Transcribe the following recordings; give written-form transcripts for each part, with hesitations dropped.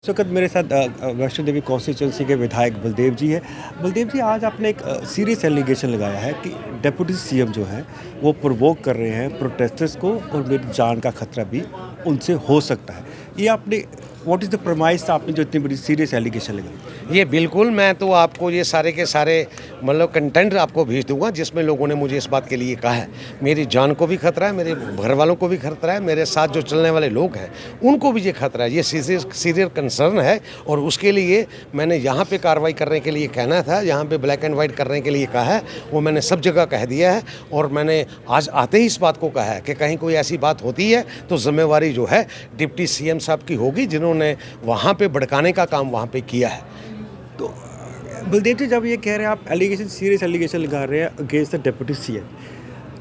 इस वक्त मेरे साथ वैष्णो देवी कॉन्स्टिट्यूंसी के विधायक बलदेव जी है। बलदेव जी, आज आपने एक सीरियस एलिगेशन लगाया है कि डिप्टी सीएम जो है वो प्रोवोक कर रहे हैं प्रोटेस्टर्स को और मेरी जान का खतरा भी उनसे हो सकता है। ये आपने व्हाट इज़ द प्रमाइस, आपने जो इतनी बड़ी सीरियस एलिगेशन लगाई? ये बिल्कुल, मैं तो आपको ये सारे के सारे मतलब कंटेंट आपको भेज दूंगा जिसमें लोगों ने मुझे इस बात के लिए कहा है। मेरी जान को भी खतरा है, मेरे घर वालों को भी खतरा है, मेरे साथ जो चलने वाले लोग हैं उनको भी ये खतरा है। ये सीरियस कंसर्न है और उसके लिए मैंने यहाँ पे कार्रवाई करने के लिए कहना था, यहाँ पे ब्लैक एंड वाइट करने के लिए कहा है, वो मैंने सब जगह कह दिया है। और मैंने आज आते ही इस बात को कहा है कि कहीं कोई ऐसी बात होती है तो जिम्मेवारी जो है डिप्टी सीएम साहब की होगी, जिन्होंने वहाँ पे भड़काने का काम वहाँ पे किया है। तो बलदेव जी, जब ये कह रहे हैं आप एलिगेशन, सीरियस एलिगेशन लगा रहे हैं अगेंस्ट द डिप्टी सीएम,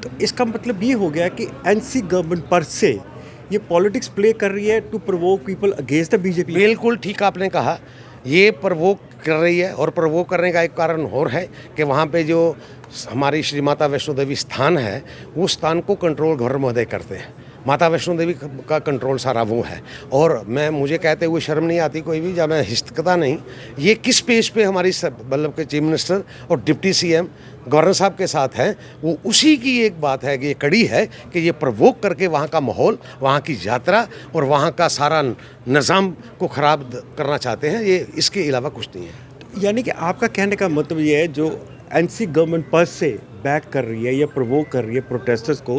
तो इसका मतलब ये हो गया कि एनसी गवर्नमेंट पर से ये पॉलिटिक्स प्ले कर रही है to provoke people against the BJP. बिल्कुल ठीक आपने कहा, ये प्रवोक कर रही है। और प्रवोक करने का एक कारण और है कि वहाँ पे जो हमारी श्री माता वैष्णो देवी स्थान है, उस स्थान को कंट्रोल गवर्नर महोदय करते हैं। माता वैष्णो देवी का कंट्रोल सारा वो है। और मुझे कहते हुए शर्म नहीं आती कोई भी, जब मैं हिचकता नहीं। ये किस पेज पे हमारी मतलब के चीफ मिनिस्टर और डिप्टी सीएम गवर्नर साहब के साथ हैं, वो उसी की एक बात है कि ये कड़ी है कि ये प्रवोक करके वहाँ का माहौल, वहाँ की यात्रा और वहाँ का सारा निज़ाम को ख़राब करना चाहते हैं। ये इसके अलावा कुछ नहीं है। यानी कि आपका कहने का मतलब ये है, जो एनसी गवर्नमेंट पर से बैक कर रही है या प्रोवोक कर रही है प्रोटेस्टर्स को,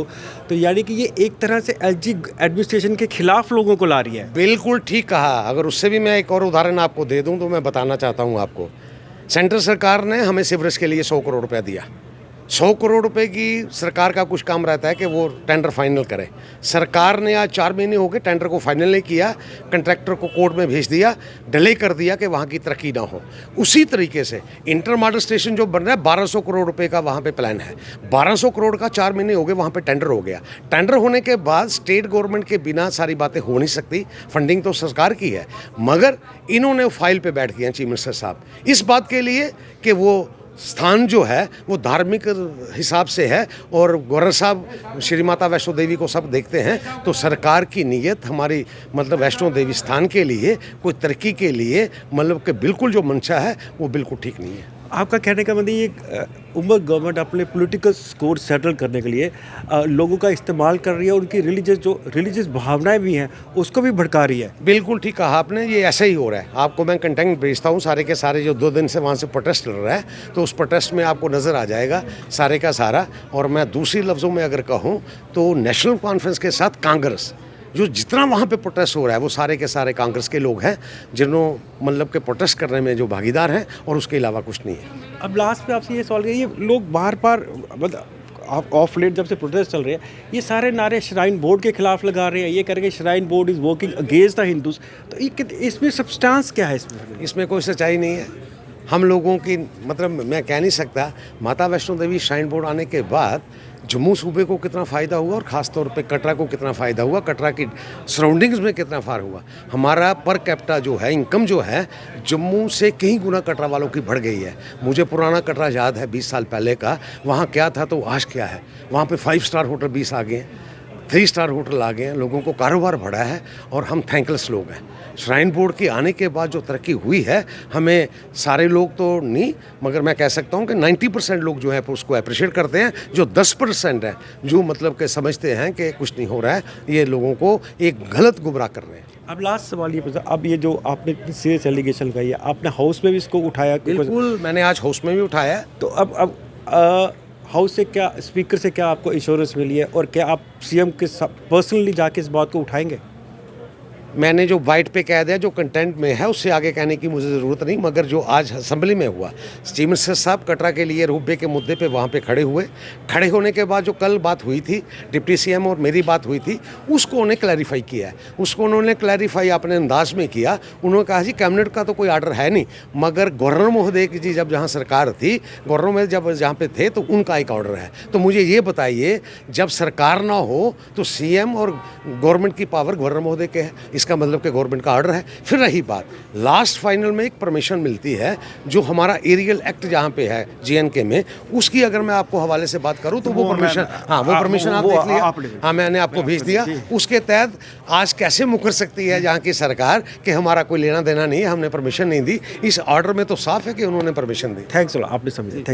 तो यानी कि ये एक तरह से एलजी एडमिनिस्ट्रेशन के खिलाफ लोगों को ला रही है। बिल्कुल ठीक कहा। अगर उससे भी मैं एक और उदाहरण आपको दे दूं तो मैं बताना चाहता हूं आपको। सेंट्रल सरकार ने हमें सीवरेज के लिए 100 करोड़ रुपया दिया। 100 करोड़ रुपए की सरकार का कुछ काम रहता है कि वो टेंडर फाइनल करे। सरकार ने आज 4 महीने हो गए टेंडर को फाइनल नहीं किया, कंट्रैक्टर को कोर्ट में भेज दिया, डिले कर दिया कि वहाँ की तरक्की ना हो। उसी तरीके से इंटर मॉडल स्टेशन जो बन रहा है, 1200 करोड़ रुपए का वहाँ पे प्लान है। 1200 करोड़ का 4 महीने हो गए, वहाँ पे टेंडर हो गया। टेंडर होने के बाद स्टेट गवर्नमेंट के बिना सारी बातें हो नहीं सकती, फंडिंग तो सरकार की है। मगर इन्होंने फाइल पे बैठ गए चीफ मिनिस्टर साहब इस बात के लिए कि वो स्थान जो है वो धार्मिक हिसाब से है और गवर्नर साहब श्री माता वैष्णो देवी को सब देखते हैं। तो सरकार की नीयत हमारी मतलब वैष्णो देवी स्थान के लिए, कोई तरक्की के लिए मतलब कि बिल्कुल जो मंशा है वो बिल्कुल ठीक नहीं है। आपका कहने का मतलब ये उमर गवर्नमेंट अपने पॉलिटिकल स्कोर सेटल करने के लिए लोगों का इस्तेमाल कर रही है, उनकी रिलीजियस भावनाएं भी हैं उसको भी भड़का रही है। बिल्कुल ठीक कहा आपने, ये ऐसा ही हो रहा है। आपको मैं कंटेंट भेजता हूँ सारे के सारे, जो 2 दिन से वहाँ से प्रोटेस्ट लड़ रहा है, तो उस प्रोटेस्ट में आपको नज़र आ जाएगा सारे का सारा। और मैं दूसरी लफ्ज़ों में अगर कहूँ तो नेशनल कॉन्फ्रेंस के साथ कांग्रेस, जो जितना वहाँ पे प्रोटेस्ट हो रहा है वो सारे के सारे कांग्रेस के लोग हैं, जिन्होंने मतलब के प्रोटेस्ट करने में जो भागीदार हैं, और उसके अलावा कुछ नहीं है। अब लास्ट पे आपसे ये सवाल है, ये लोग बार बार मतलब आप ऑफ लेट जब से प्रोटेस्ट चल रहे हैं, ये सारे नारे श्राइन बोर्ड के खिलाफ लगा रहे हैं, ये कह रहे हैं shrine board is working against the Hindus, तो इसमें सब्सटेंस क्या है? इसमें कोई सच्चाई नहीं है। हम लोगों की मतलब मैं कह नहीं सकता। माता वैष्णो देवी श्राइन बोर्ड आने के बाद जम्मू सूबे को कितना फ़ायदा हुआ और ख़ास तौर पे कटरा को कितना फ़ायदा हुआ, कटरा की सराउंडिंग्स में कितना फार हुआ। हमारा पर कैपिटा जो है, इनकम जो है, जम्मू से कई गुना कटरा वालों की बढ़ गई है। मुझे पुराना कटरा याद है 20 साल पहले का, वहाँ क्या था तो आज क्या है। वहाँ पे 5 स्टार होटल 20 आ गए हैं, 3 स्टार होटल आ गए हैं, लोगों को कारोबार बढ़ा है और हम थैंकलेस लोग हैं। श्राइन बोर्ड के आने के बाद जो तरक्की हुई है, हमें सारे लोग तो नहीं मगर मैं कह सकता हूँ कि 90% लोग जो है उसको अप्रिशिएट करते हैं। जो 10% है जो मतलब कि समझते हैं कि कुछ नहीं हो रहा है, ये लोगों को एक गलत गुमराह कर रहे हैं। अब लास्ट सवाल ये पूछा, अब ये जो आपने इतनी सीरियस एलिगेशन लगाई है, आपने हाउस में भी इसको उठाया? बिल्कुल, मैंने आज हाउस में भी उठाया है। तो अब हाउस से क्या, स्पीकर से क्या आपको इंश्योरेंस मिली है और क्या आप सीएम के पर्सनली जाके इस बात को उठाएंगे? मैंने जो वाइट पे कह दिया, जो कंटेंट में है, उससे आगे कहने की मुझे ज़रूरत नहीं। मगर जो आज असेंबली में हुआ, चीफ मिनिस्टर साहब कटरा के लिए रोपवे के मुद्दे पे वहाँ पे खड़े हुए। खड़े होने के बाद जो कल बात हुई थी, डिप्टी सीएम और मेरी बात हुई थी, उसको उन्होंने क्लैरिफाई किया है। उसको उन्होंने क्लैरिफाई अपने अंदाज में किया। उन्होंने कहा जी कैबिनेट का तो कोई आर्डर है नहीं, मगर गवर्नर महोदय की जी जब जहाँ सरकार थी, गवर्नर में जब जहाँ पे थे तो उनका एक ऑर्डर है। तो मुझे ये बताइए, जब सरकार ना हो तो सीएम और गवर्नमेंट की पावर गवर्नर महोदय के है। इसका मतलब कि गवर्नमेंट का ऑर्डर है। फिर रही बात, लास्ट फाइनल में एक परमिशन मिलती है जो हमारा एरियल एक्ट जहाँ पे है JNK में, उसकी अगर मैं आपको हवाले से बात करूँ तो वो परमिशन, हाँ वो परमिशन आप देख लिया, हाँ मैंने आपको भेज दिया। उसके तहत आज कैसे मुकर सकती है यहाँ की सरकार कि हमारा कोई लेना देना नहीं है, हमने परमिशन नहीं दी। इस ऑर्डर में तो साफ है कि उन्होंने परमिशन दी। थैंक्स, आपने समझा।